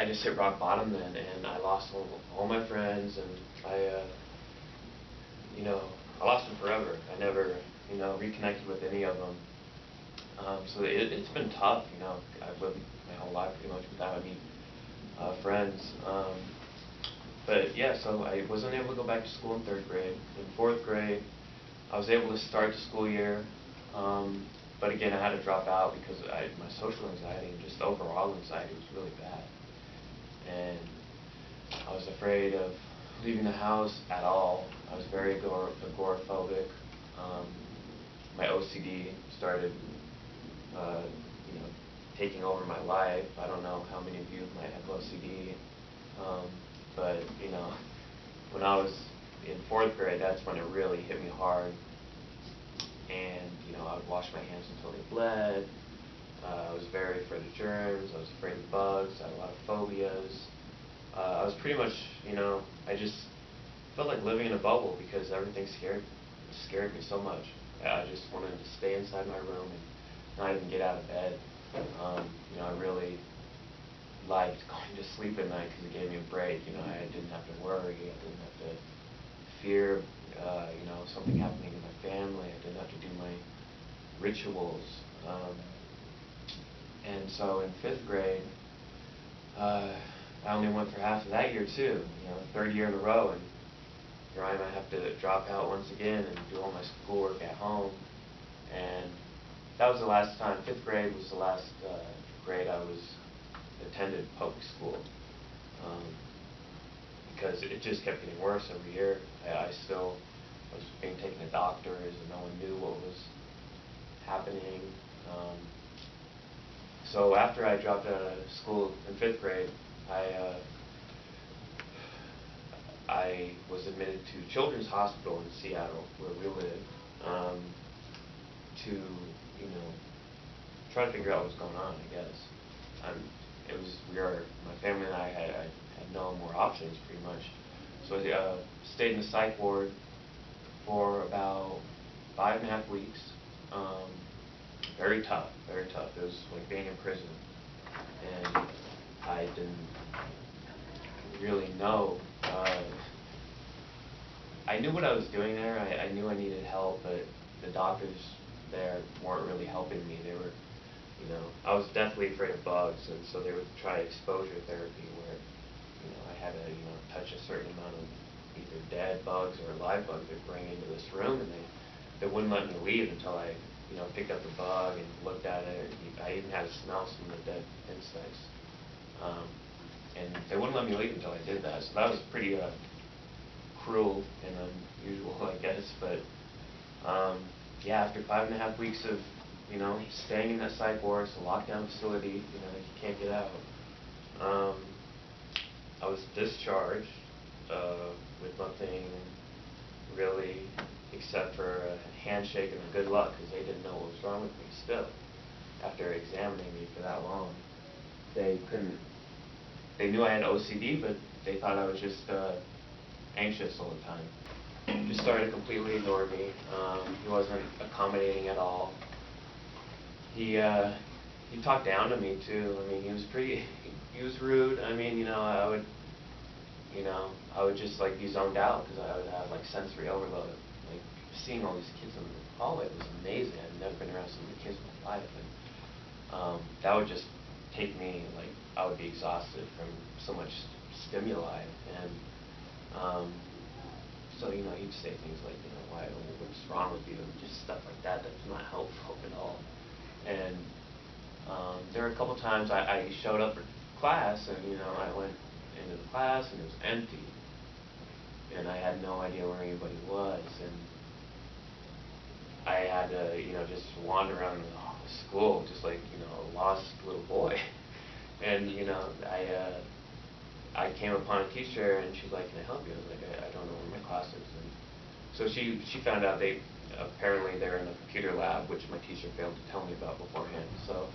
I just hit rock bottom then, and I lost all my friends, and you know, I lost them forever. I never, reconnected with any of them. So it's been tough, I've lived my whole life pretty much without any friends. But yeah, so I wasn't able to go back to school in third grade. In fourth grade, I was able to start the school year, but again, I had to drop out because my social anxiety and just overall anxiety was really bad. And I was afraid of leaving the house at all. I was very agoraphobic. Um, my OCD started, uh, you know, taking over my life. I don't know how many of you might have OCD, but when I was in fourth grade, that's when it really hit me hard. And I would wash my hands until they bled. I was very afraid of germs. I was afraid of bugs. I had a lot of phobias. I was pretty much, I just felt like living in a bubble because everything scared me so much. I just wanted to stay inside my room and not even get out of bed. I really liked going to sleep at night because it gave me a break. I didn't have to worry. I didn't have to fear, something happening to my family. I didn't have to do my rituals. And so in fifth grade, I only went for half of that year too. Third year in a row, and here I am. I have to drop out once again and do all my schoolwork at home. And that was the last time. Fifth grade was the last grade I attended public school, because it just kept getting worse every year. I still was being taken to doctors, and no one knew what was happening. So after I dropped out of school in fifth grade, I was admitted to Children's Hospital in Seattle, where we live, to try to figure out what was going on. I guess my family and I had no more options pretty much. So I stayed in the psych ward for about 5.5 weeks. Very tough, very tough. It was like being in prison, and I didn't really know. I knew what I was doing there. I knew I needed help, but the doctors there weren't really helping me. They were, I was deathly afraid of bugs, and so they would try exposure therapy where, I had to, touch a certain amount of either dead bugs or live bugs they'd bring into this room, and they wouldn't let me leave until I, picked up the bug and looked at it. I even had to smell some of the dead insects. And they wouldn't let me leave until I did that. So that was pretty cruel and unusual, I guess. But yeah, after 5.5 weeks of staying in that psych ward, it's a lockdown facility, you can't get out. I was discharged with nothing really except for a handshake and a good luck, because they didn't know what was wrong with me still. After examining me for that long, they knew I had OCD, but they thought I was just anxious all the time. Just started to completely ignore me. He wasn't accommodating at all. He talked down to me too. I mean, he was rude. I mean, I would just like be zoned out because I would have like sensory overload. Like seeing all these kids in the hallway was amazing. I'd never been around so many kids in my life, and that would just take me, like, I would be exhausted from so much stimuli, and so he'd say things like, what's wrong with you, and just stuff like that. That's not helpful at all. And there were a couple times I showed up for class, and I went into the class and it was empty, and I had no idea where anybody was, and I had to just wander around the school just like a lost little boy. And I came upon a teacher, and she's like, "Can I help you?" I was like, I don't know where my class is. And so she found out apparently they're in a computer lab, which my teacher failed to tell me about beforehand. So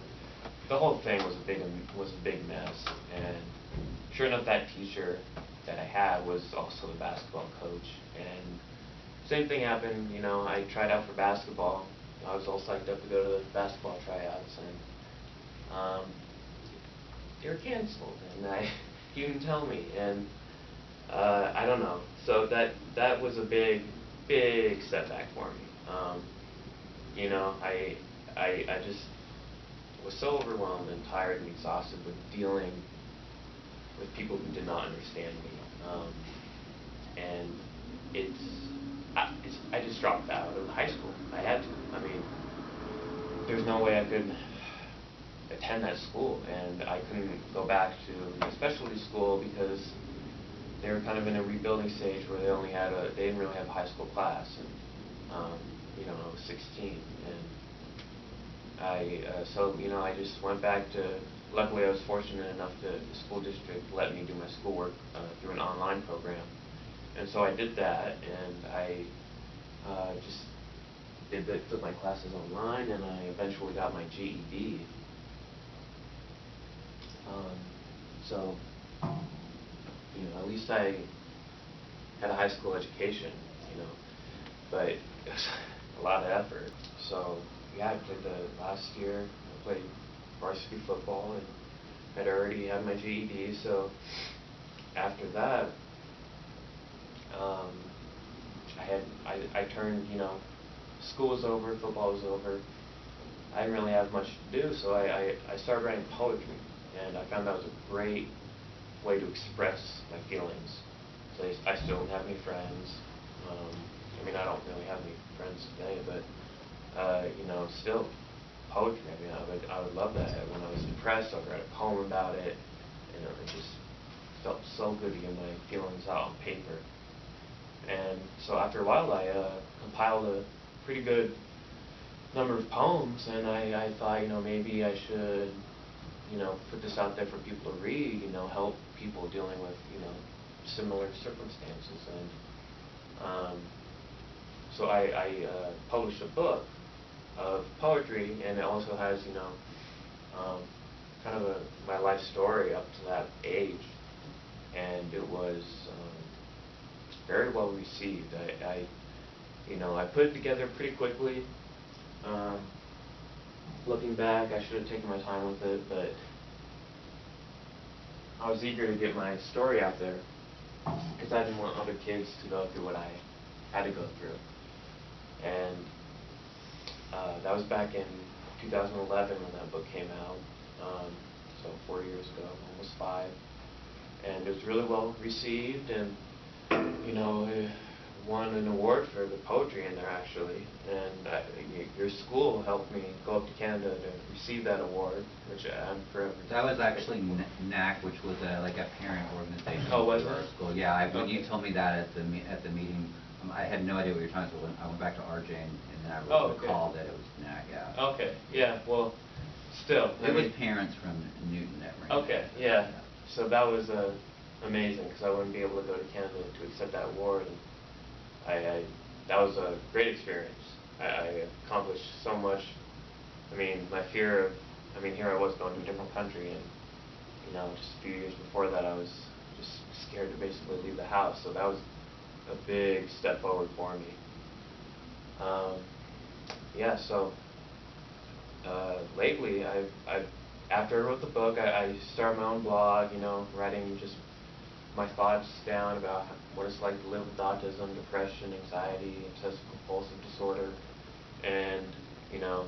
the whole thing was a big mess. And sure enough, that teacher that I had was also the basketball coach. And same thing happened. I tried out for basketball. I was all psyched up to go to the basketball tryouts, and you're canceled, and he didn't tell me, and I don't know. So that was a big setback for me. You know, I just was so overwhelmed and tired and exhausted with dealing with people who did not understand me. And I just dropped out of high school. I had to. I mean, there's no way I could attend that school, and I couldn't go back to my specialty school because they were kind of in a rebuilding stage where they didn't really have a high school class, and you know, I was 16, and so you know, I just went back to. Luckily, I was fortunate enough to the school district let me do my schoolwork through an online program, and so I did that, and I just took my classes online, and I eventually got my GED. So, you know, at least I had a high school education, you know, but it was a lot of effort. So, yeah, I played the last year, I played varsity football, and I'd already had my GED, so after that, I turned, you know, school was over, football was over, I didn't really have much to do, so I started writing poetry, and I found that was a great way to express my feelings. So I still don't have any friends. I mean, I don't really have any friends today, but you know, still poetry. I mean, I would love that. When I was depressed, I would write a poem about it. You know, it just felt so good to get my feelings out on paper. And so after a while, I compiled a pretty good number of poems, and I thought, you know, maybe I should, you know, put this out there for people to read, you know, help people dealing with, you know, similar circumstances. And so I published a book of poetry, and it also has, you know, kind of my life story up to that age, and it was very well received. You know, I put it together pretty quickly. Looking back, I should have taken my time with it, but I was eager to get my story out there because I didn't want other kids to go through what I had to go through. And that was back in 2011 when that book came out, so 4 years ago, almost 5. And it was really well received, and you know, it won an award for the poetry in there actually. And your school helped me go up to Canada to receive that award, which I'm forever. That was actually NAC, which was like a parent organization. Oh, was for our it? school. Yeah, when Okay. you told me that at the meeting, I had no idea what you were talking about. So I went back to RJ, and then I recalled that it was NAC. Yeah. Okay. Yeah. Well, still. It was parents from Newton that ran. Okay. Yeah. So that was amazing because I wouldn't be able to go to Canada to accept that award. And that was a great experience. I accomplished so much. I mean, my fear of, I mean, here I was going to a different country, and you know, just a few years before that, I was just scared to basically leave the house. So that was a big step forward for me. Yeah. So lately, after I wrote the book, I started my own blog. You know, writing just my thoughts down about what it's like to live with autism, depression, anxiety, obsessive compulsive disorder, and you know,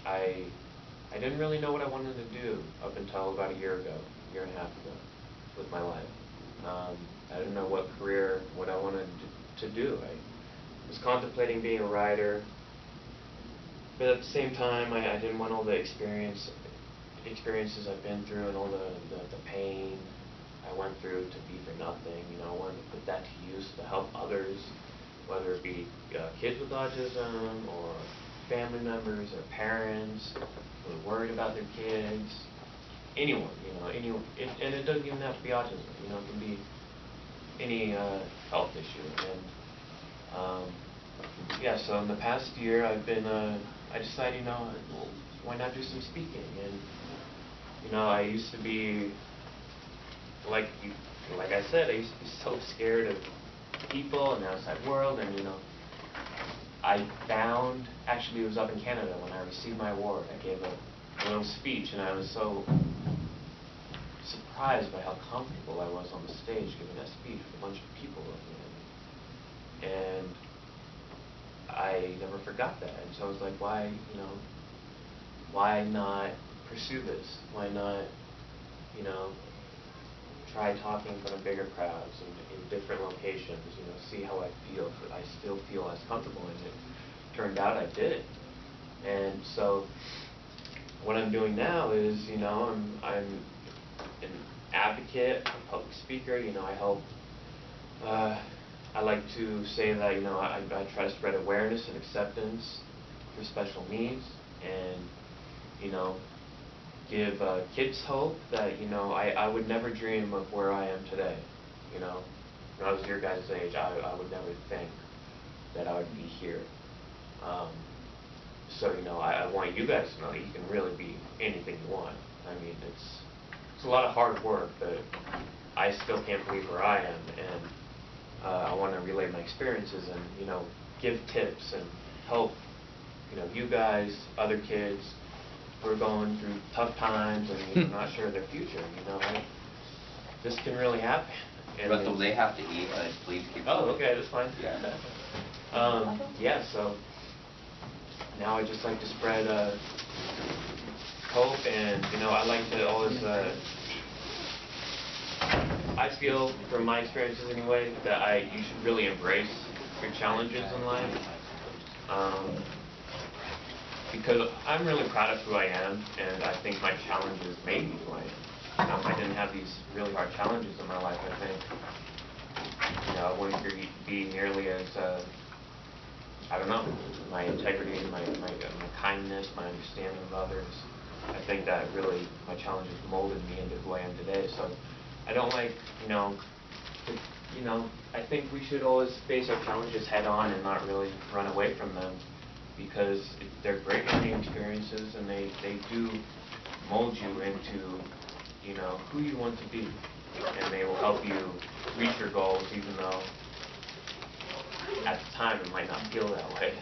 I didn't really know what I wanted to do up until about a year ago, year and a half ago, with my life. I didn't know what I wanted to do. I was contemplating being a writer, but at the same time, I didn't want all the experiences I've been through and all the pain I went through to be for nothing. You know, I wanted to put that to use to help others, whether it be kids with autism or family members or parents who are worried about their kids. Anyone, you know, anyone, and it doesn't even have to be autism. You know, it can be any health issue. And yeah, so in the past year, I decided, you know, well, why not do some speaking? And you know, I used to be like I said, I used to be so scared of people and the outside world, and you know, I found, actually it was up in Canada when I received my award, I gave a a little speech, and I was so surprised by how comfortable I was on the stage giving that speech with a bunch of people looking at me. And I never forgot that. And so I was like, why, why not pursue this? Why not, try talking in front of bigger crowds and in different locations, see how I feel. I still feel as comfortable in it. Turned out I did. And so what I'm doing now is, I'm an advocate, a public speaker. I help. I like to say that I try to spread awareness and acceptance for special needs, and give kids hope that I would never dream of where I am today. When I was your guys' age, I would never think that I would be here. So I want you guys to know that you can really be anything you want. I mean, it's a lot of hard work, but I still can't believe where I am, and I want to relay my experiences and give tips and help you guys, other kids who are going through tough times and not sure of their future. This can really happen. And Russell, they have to eat. Please keep. Oh, okay, that's fine. Yeah. Yeah. So now I just like to spread hope, and I like to always. I feel, from my experiences anyway, that you should really embrace your challenges in life. Because I'm really proud of who I am, and I think my challenges made me who I am. If I didn't have these really hard challenges in my life, I think I wouldn't be nearly as I don't know, my integrity, my kindness, my understanding of others. I think that really, my challenges molded me into who I am today. So I don't like, I think we should always face our challenges head on and not really run away from them, because they're great learning experiences, and they do mold you into, who you want to be, and they will help you reach your goals, even though at the time it might not feel that way.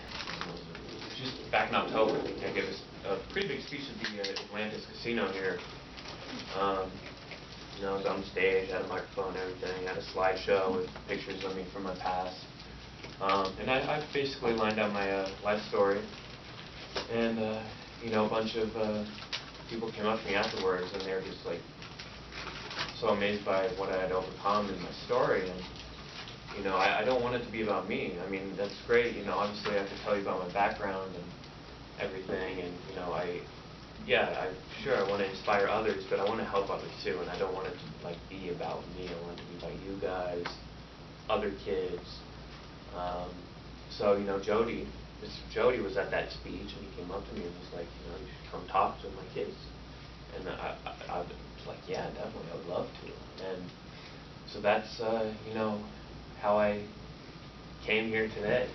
Just back in October, I gave a pretty big speech at the Atlantis Casino here. I was on stage, had a microphone and everything, had a slideshow with pictures of me from my past. And I basically lined out my life story. And, a bunch of people came up to me afterwards, and they were just like so amazed by what I had overcome in my story. And I don't want it to be about me. I mean, that's great. Obviously I have to tell you about my background and everything. And, sure, I want to inspire others, but I want to help others too. And I don't want it to, be about me. I want it to be about you guys, other kids. So, Jody was at that speech, and he came up to me and was like, you should come talk to my kids. And I was like, yeah, definitely, I would love to. And so that's, how I came here today.